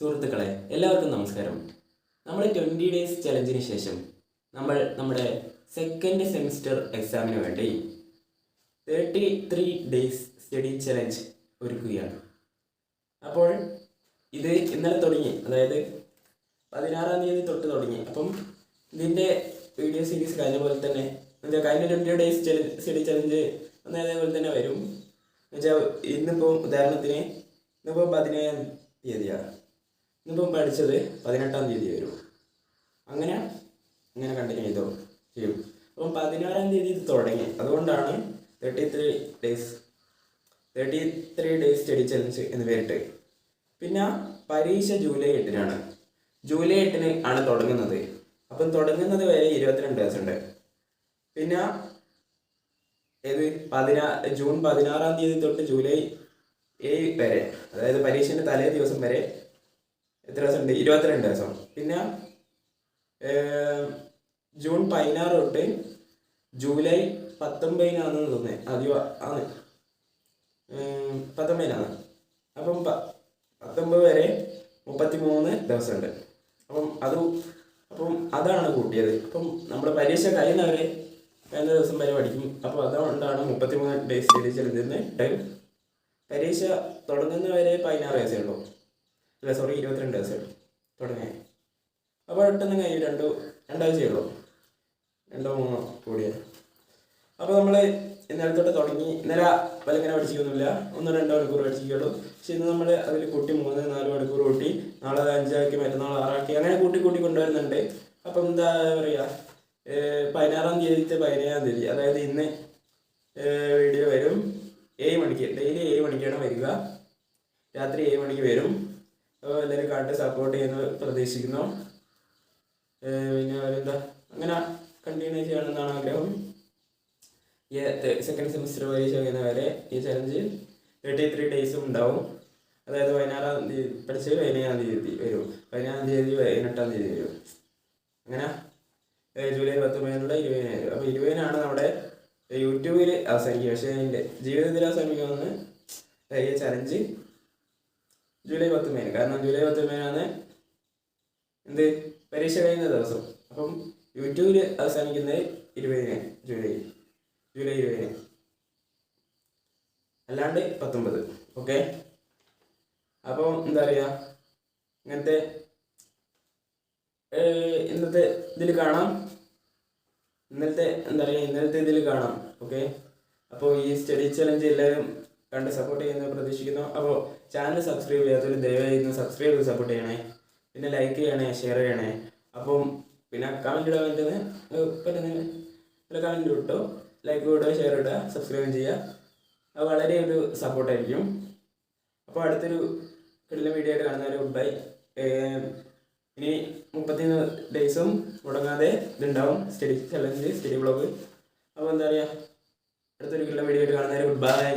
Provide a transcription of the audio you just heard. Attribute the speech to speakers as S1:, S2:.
S1: സുഹൃത്തുക്കളെ എല്ലാവർക്കും നമസ്കാരം. നമ്മൾ 20 ഡേയ്സ് ചലഞ്ചിന് ശേഷം നമ്മൾ നമ്മുടെ സെക്കൻഡ് സെമിസ്റ്റർ എക്സാമിന് വേണ്ടി 33 ഡേയ്സ് സ്റ്റഡി ചലഞ്ച് ഒരുക്കുകയാണ്. അപ്പോൾ ഇത് ഇന്നലെ തുടങ്ങി, അതായത് 16-ാം തീയതി തൊട്ട് തുടങ്ങി. അപ്പം ഇതിൻ്റെ വീഡിയോ സീരീസ് കഴിഞ്ഞ പോലെ തന്നെ കഴിഞ്ഞ 20 ഡേയ്സ് സ്റ്റഡി ചലഞ്ച് അതേപോലെ തന്നെ വരും. എന്നുവെച്ചാൽ ഇന്നിപ്പോൾ ഉദാഹരണത്തിന് ഇന്നിപ്പോൾ 17-ാം തീയതിയാണ്, ഇന്നിപ്പം പഠിച്ചത് 18-ാം തീയതി വരും. അങ്ങനെ കണ്ടിന്യൂ ചെയ്യും. അപ്പം 16-ാം തീയതി ഇത് തുടങ്ങി. അതുകൊണ്ടാണ് 33 ഡേയ്സ് സ്റ്റഡി ചലഞ്ച് എന്ന് പേരിട്ട്. പിന്നെ പരീക്ഷ ജൂലൈ 8-നാണ്. ജൂലൈ 8-ന് ആണ് തുടങ്ങുന്നത്. അപ്പം തുടങ്ങുന്നത് വരെ 22 ദിവസം ഉണ്ട്. പിന്നെ ജൂൺ 16-ാം തീയതി തൊട്ട് ജൂലൈ 7 വരെ, അതായത് പരീക്ഷൻ്റെ തലേ ദിവസം വരെ എത്ര ദിവസം ഉണ്ട്? 22 ദിവസം. പിന്നെ ജൂൺ 16 തൊട്ട് ജൂലൈ 19-നാണെന്ന് തോന്നുന്നത്, അധികം ആണ് 19-നാണ്. അപ്പം 19 വരെ 33 ദിവസമുണ്ട്. അപ്പം അതാണ് കൂട്ടിയത്. അപ്പം നമ്മൾ പരീക്ഷ കഴിഞ്ഞ ദിവസം വരെ പഠിക്കും. അപ്പോൾ അതുകൊണ്ടാണ് 33 ഡേയ്സ് സ്റ്റഡി ചലഞ്ചിന് ടൈം. പരീക്ഷ തുടങ്ങുന്നവരെ 16 ദിവസമേ ഉള്ളൂ, 22 ദിവസമേ ഉള്ളൂ തുടങ്ങി. അപ്പോൾ പെട്ടെന്ന് കഴിയും. രണ്ടാഴ്ചയേ ഉള്ളൂ, 2-3 കൂടിയാണ്. അപ്പോൾ നമ്മൾ ഇന്നലെ തൊട്ട് തുടങ്ങി. ഇന്നലെ വലങ്ങനെ പഠിച്ചിക്കൊന്നുമില്ല, 1-2 മണിക്കൂർ പഠിച്ചിട്ടുള്ളൂ. പക്ഷെ ഇന്ന് നമ്മൾ അതിൽ കൂട്ടി 3-4 മണിക്കൂർ കൂട്ടി, നാളെ 5 ആക്കി, മറ്റന്നാൾ 6 ആക്കി, അങ്ങനെ കൂട്ടി കൊണ്ടുവരുന്നുണ്ട്. അപ്പം എന്താ പറയുക, 16-ാം തീയതിത്തെ 17-ാം തീയതി, അതായത് ഇന്ന് വീഡിയോ വരും 7 മണിക്ക്. ഡെയിലി 7 മണിക്കാണ് വരിക, രാത്രി 7 മണിക്ക് വരും. അപ്പോൾ എല്ലാവരും കണ്ട് സപ്പോർട്ട് ചെയ്യുന്നത് പ്രതീക്ഷിക്കുന്നു. പിന്നെ അവരെന്താ അങ്ങനെ കണ്ടിന്യൂ ചെയ്യണമെന്നാണ് ആഗ്രഹം. ഈ സെക്കൻഡ് സെമിസ്റ്റർ പരീക്ഷ കഴിയുന്നവരെ ഈ ചലഞ്ച് 33 ഡേയ്സും ഉണ്ടാവും. അതായത് 16-ാം തീയതി പഠിച്ച് 17-ാം തീയതി വരും, 17-ാം തീയതി 18-ാം തീയതി വരും. അങ്ങനെ ജൂലൈ 19-നുള്ള 20-ന് വരും. അപ്പോൾ 20-നാണ് നമ്മുടെ യൂട്യൂബിൽ അവസാനിക്കുക. പക്ഷേ എൻ്റെ ജീവിതത്തിൽ അവസാനിക്കുന്നത് ഈ ചലഞ്ച് ജൂലൈ 19-ന്. കാരണം ജൂലൈ 19-നാണ് പരീക്ഷ കഴിയുന്ന ദിവസം. അപ്പം യൂട്യൂബിൽ അവസാനിക്കുന്നത് 20-ന്, ജൂലൈ 20-ന്, അല്ലാണ്ട് 19. ഓക്കെ. അപ്പോൾ എന്താ പറയുക, ഇങ്ങനത്തെ ഇന്നത്തെ ഇതിൽ കാണാം. ഇന്നലത്തെ ഇതിൽ കാണാം. ഓക്കെ. അപ്പോൾ ഈ സ്റ്റഡി ചലഞ്ച് എല്ലാവരും കണ്ട് സപ്പോർട്ട് ചെയ്യുന്നത് പ്രതീക്ഷിക്കുന്നു. അപ്പോൾ ചാനൽ സബ്സ്ക്രൈബ് ചെയ്യാത്തവർ ദയവായി ഇന്ന് സബ്സ്ക്രൈബ് ചെയ്ത് സപ്പോർട്ട് ചെയ്യണേ. പിന്നെ ലൈക്ക് ചെയ്യണേ, ഷെയർ ചെയ്യണേ. അപ്പം പിന്നെ കമൻറ്റ് ഇടാൻ പറ്റുന്ന കമൻറ്റ് ഇട്ടോ, ലൈക്ക് ഇടുക, ഷെയർ ഇടുക, സബ്സ്ക്രൈബ് ചെയ്യുക. അത് വളരെ ഒരു സപ്പോർട്ടായിരിക്കും. അപ്പോൾ അടുത്തൊരു വീഡിയോ ആയിട്ട് കാണുന്നവരെ ഗുഡ് ബൈ. ഇനി 33 ഡേയ്സും മുടങ്ങാതെ ഇതുണ്ടാവും സ്റ്റഡി ചലഞ്ച്, സ്റ്റഡി വ്ളോഗ്. അപ്പോൾ എന്താ പറയുക, അടുത്തൊരു വീഡിയോ ആയിട്ട് കാണുന്നവരെ ഗുഡ് ബൈ.